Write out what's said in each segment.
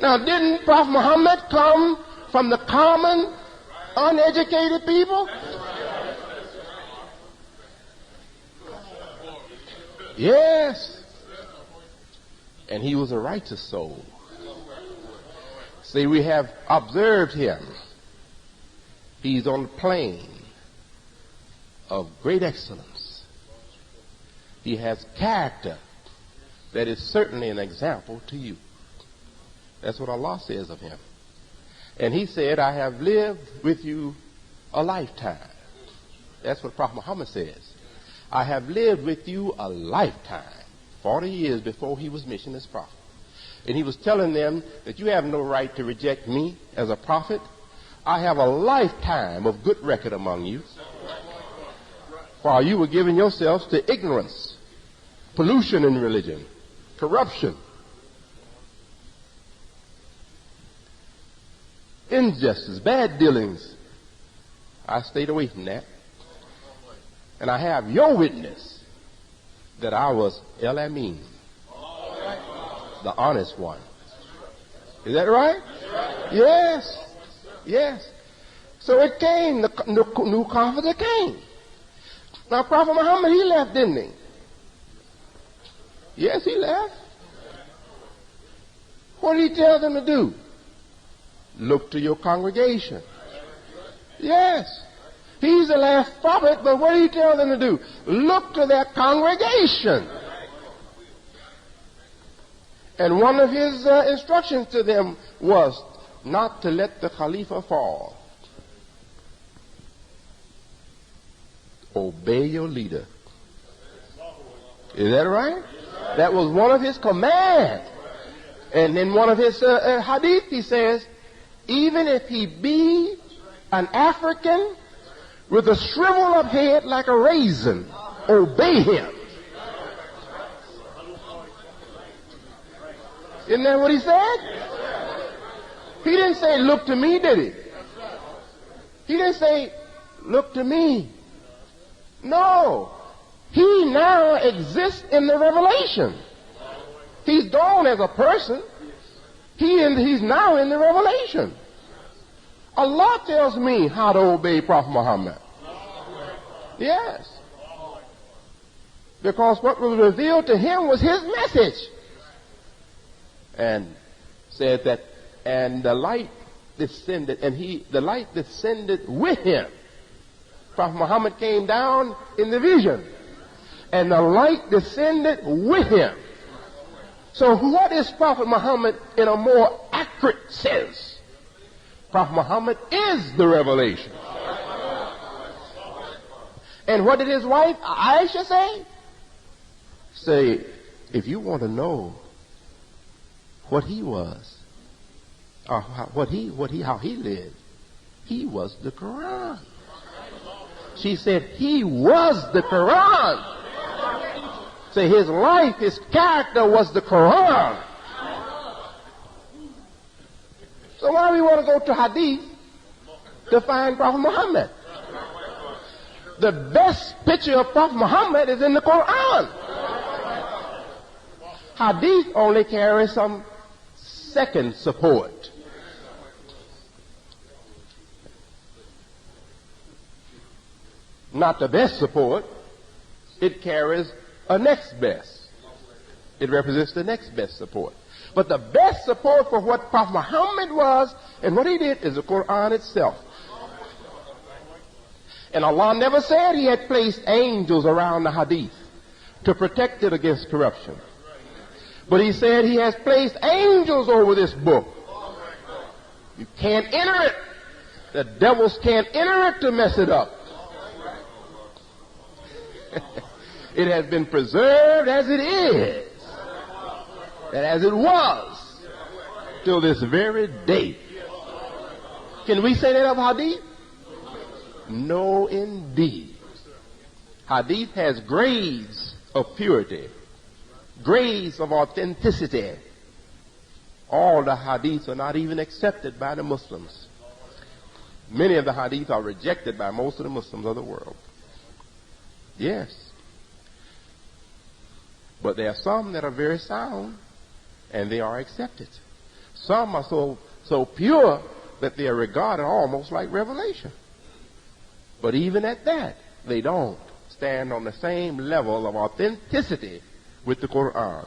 Now, didn't Prophet Muhammad come from the common, uneducated people? Yes. And he was a righteous soul. See, we have observed him. He's on the plane of great excellence. He has character that is certainly an example to you. That's what Allah says of him. And he said, I have lived with you a lifetime. That's what Prophet Muhammad says. I have lived with you a lifetime, 40 years before he was missioned as prophet. And he was telling them that you have no right to reject me as a prophet. I have a lifetime of good record among you, while you were giving yourselves to ignorance, pollution in religion, corruption, injustice, bad dealings. I stayed away from that. And I have your witness that I was El Amin, the honest one. Is that right? Yes. Yes. So it came, the new comforter came. Now Prophet Muhammad, he left, didn't he? Yes, he left. What did he tell them to do? Look to your congregation. Yes. He's the last prophet, but what did he tell them to do? Look to their congregation. And one of his instructions to them was not to let the Khalifa fall. Obey your leader. Is that right? That was one of his commands. And in one of his hadith, he says, even if he be an African with a shriveled up head like a raisin, obey him. Isn't that what he said? He didn't say, look to me, did he? He didn't say, look to me. No. He now exists in the revelation. He's gone as a person. He's now in the revelation. Allah tells me how to obey Prophet Muhammad. Yes. Because what was revealed to him was his message. And said that, and the light descended, and the light descended with him. Prophet Muhammad came down in the vision, and the light descended with him. So what is Prophet Muhammad in a more accurate sense? Prophet Muhammad is the revelation. And what did his wife Aisha say? Say, if you want to know what he was, or how he lived, he was the Quran. She said he was the Quran. Say his life, his character was the Quran. So why do we want to go to Hadith to find Prophet Muhammad? The best picture of Prophet Muhammad is in the Quran. Hadith only carries some second support. Not the best support. It carries a next best. It represents the next best support. But the best support for what Prophet Muhammad was and what he did is the Quran itself. And Allah never said he had placed angels around the hadith to protect it against corruption. But he said he has placed angels over this book. You can't enter it. The devils can't enter it to mess it up. It has been preserved as it is, and as it was, till this very day. Can we say that of Hadith? No, indeed. Hadith has grades of purity, grades of authenticity. All the Hadiths are not even accepted by the Muslims. Many of the Hadiths are rejected by most of the Muslims of the world. Yes. But there are some that are very sound, and they are accepted. Some are so pure that they are regarded almost like revelation. But even at that, they don't stand on the same level of authenticity with the Quran.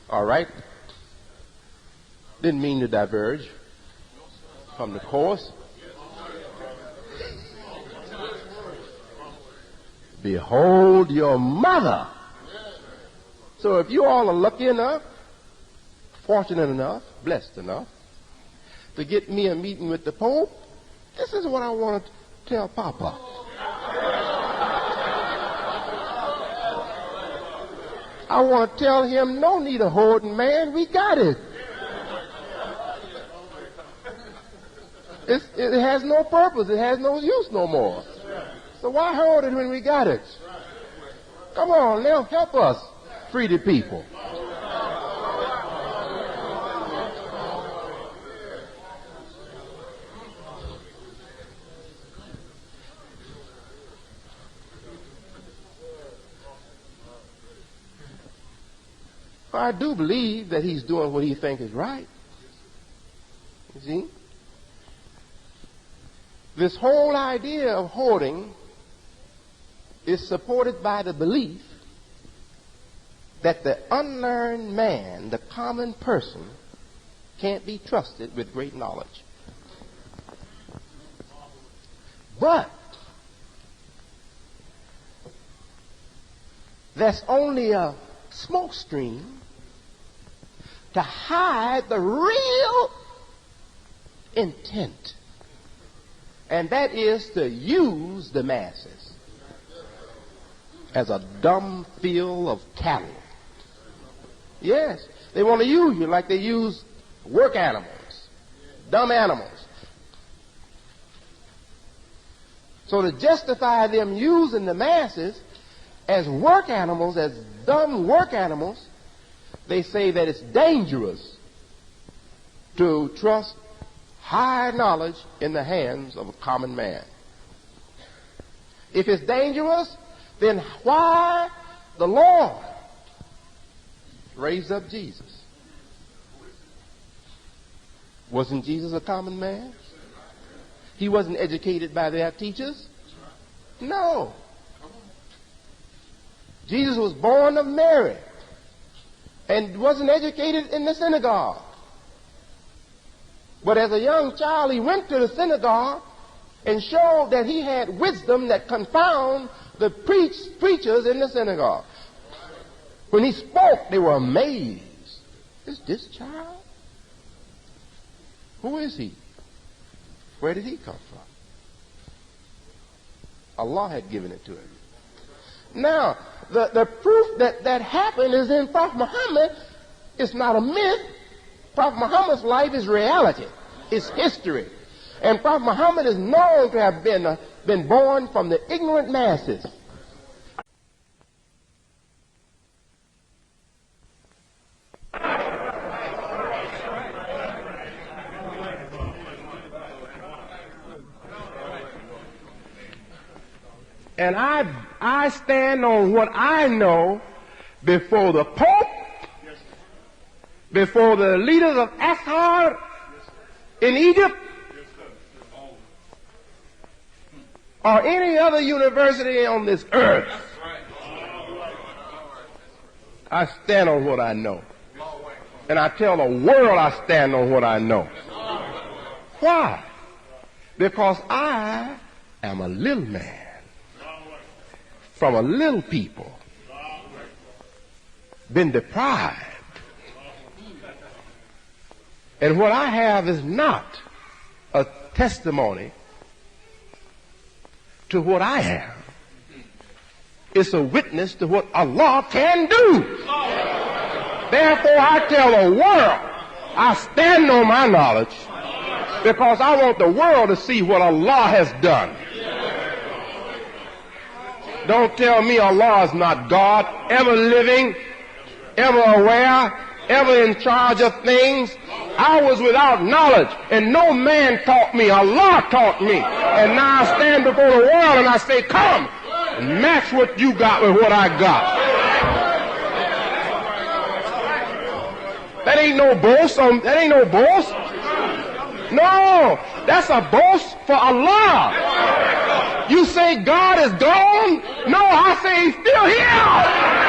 All right? Didn't mean to diverge from the course. Behold your mother. So if you all are lucky enough, fortunate enough, blessed enough, to get me a meeting with the Pope, this is what I want to tell Papa. I want to tell him, no need of hoarding, man. We got it. It has no purpose. It has no use no more. So why hoard it when we got it? Come on, now help us free the people. I do believe that he's doing what he thinks is right. You see? This whole idea of hoarding is supported by the belief that the unlearned man, the common person, can't be trusted with great knowledge. But that's only a smokescreen to hide the real intent. And that is to use the masses as a dumb field of cattle. Yes, they want to use you like they use work animals, dumb animals. So to justify them using the masses as work animals, as dumb work animals, they say that it's dangerous to trust high knowledge in the hands of a common man. If it's dangerous, then why the Lord raised up Jesus? Wasn't Jesus a common man? He wasn't educated by their teachers? No. Jesus was born of Mary and wasn't educated in the synagogue. But as a young child, he went to the synagogue and showed that he had wisdom that confounded the preachers in the synagogue. When he spoke, they were amazed. Is this child? Who is he? Where did he come from? Allah had given it to him. Now, the proof that happened is in Prophet Muhammad. It's not a myth. Prophet Muhammad's life is reality. It's history. And Prophet Muhammad is known to have been born from the ignorant masses. And I stand on what I know before the Pope, before the leaders of Azhar in Egypt, or any other university on this earth. I stand on what I know. And I tell the world I stand on what I know. Why? Because I am a little man from a little people, been deprived. And what I have is not a testimony to what I am. It's a witness to what Allah can do. Therefore, I tell the world, I stand on my knowledge because I want the world to see what Allah has done. Don't tell me Allah is not God, ever living, ever aware, ever in charge of things. I was without knowledge, and no man taught me. Allah taught me. And now I stand before the world and I say, come, and match what you got with what I got. That ain't no boast. That ain't no boast. No, that's a boast for Allah. You say God is gone? No, I say he's still here.